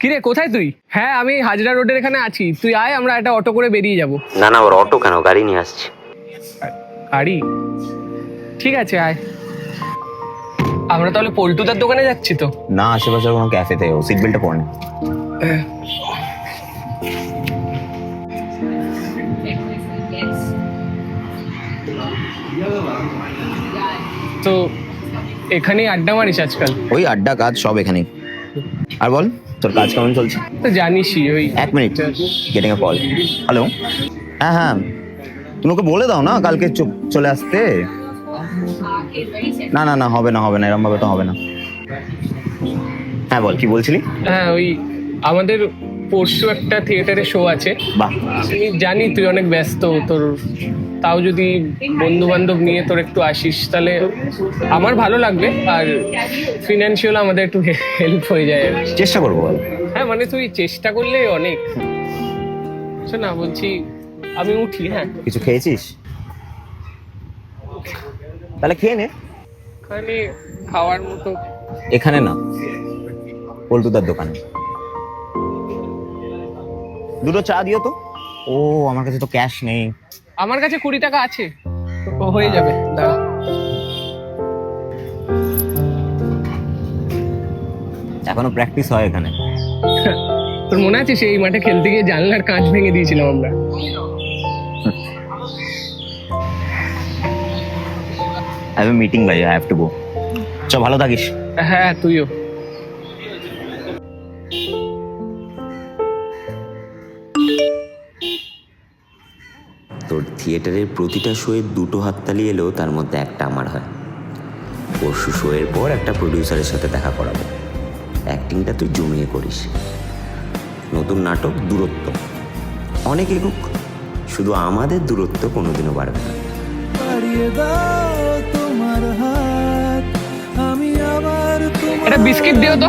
কিরে কোথায় তুই? হ্যাঁ আমি হাজরা রোডের এখানে আছি, তুই আয়, আমরা একটা অটো করে বেরিয়ে যাব। না না, ওর অটো কেন, গাড়ি নিয়ে আসছি। গাড়ি? ঠিক আছে আয়। আমরা তাহলে পল্টুদার দোকানে যাচ্ছি তো? না, আশেপাশে কোনো ক্যাফেতে। ও সিট বেল্টটা পরে না। তো এখানেই আড্ডা মারিস আজকাল? ওই আড্ডা কাজ সব এখানেই। আর বল, তোর কাজ কেমন চলছে? তো জানিসই ওই। এক minute, getting a call. Hello. হ্যাঁ হ্যাঁ, তুমি ওকে বলে দাও না কালকে চলে আসতে। না না না, হবে না হবে না, এরকম ভাবে তো হবে না। হ্যাঁ বল, কি বলছিলি? হ্যাঁ ওই আমাদের পরশু একটা থিয়েটারে শো আছে। বাহ। আমি জানি তুই অনেক ব্যস্ত, তোর তাও যদি বন্ধু বান্ধব নিয়ে তোর একটু আসিস তাহলে আমার ভালো লাগবে, আর ফিনান্সিয়াল আমাদের একটু হেল্প হয়ে যায় আর কি। চেষ্টা করবো বল। হ্যাঁ মানে তুই চেষ্টা করলে অনেক। শোন না, বলছি আমি উঠি। হ্যাঁ কিছু খেয়েছিস? তাহলে খেয়ে নে। খালি খাওয়ার মতো? এখানে না, পল্টুদার দোকানে। দুটো চা দিও তো। ও, আমার কাছে তো ক্যাশ নেই। আমার কাছে 20 টাকা আছে, ও হয়ে যাবে, দাঁড়া। এখনো প্র্যাকটিস হয় এখানে? তোর মনে আছে সেই মাঠে খেলতে গিয়ে জানলার কাঁচ ভেঙে দিয়েছিলাম আমরা? আই হ্যাভ এ মিটিং ভাই, আই হ্যাভ টু গো। চ, ভালো থাকিস। হ্যাঁ তুইও। তোর থিয়েটারের প্রতিটা শোয়ে দুটো হাততালি এলেও তার মধ্যে একটা আমার হয়। পরশু শোয়ের পর একটা প্রডিউসারের সাথে দেখা করাবো। অ্যাক্টিংটা তুই জমিয়ে করিস। নতুন নাটক দূরত্ব, অনেক এগুক, শুধু আমাদের দূরত্ব কোনোদিনও বাড়বে না। একটা বিস্কিট দিও তো।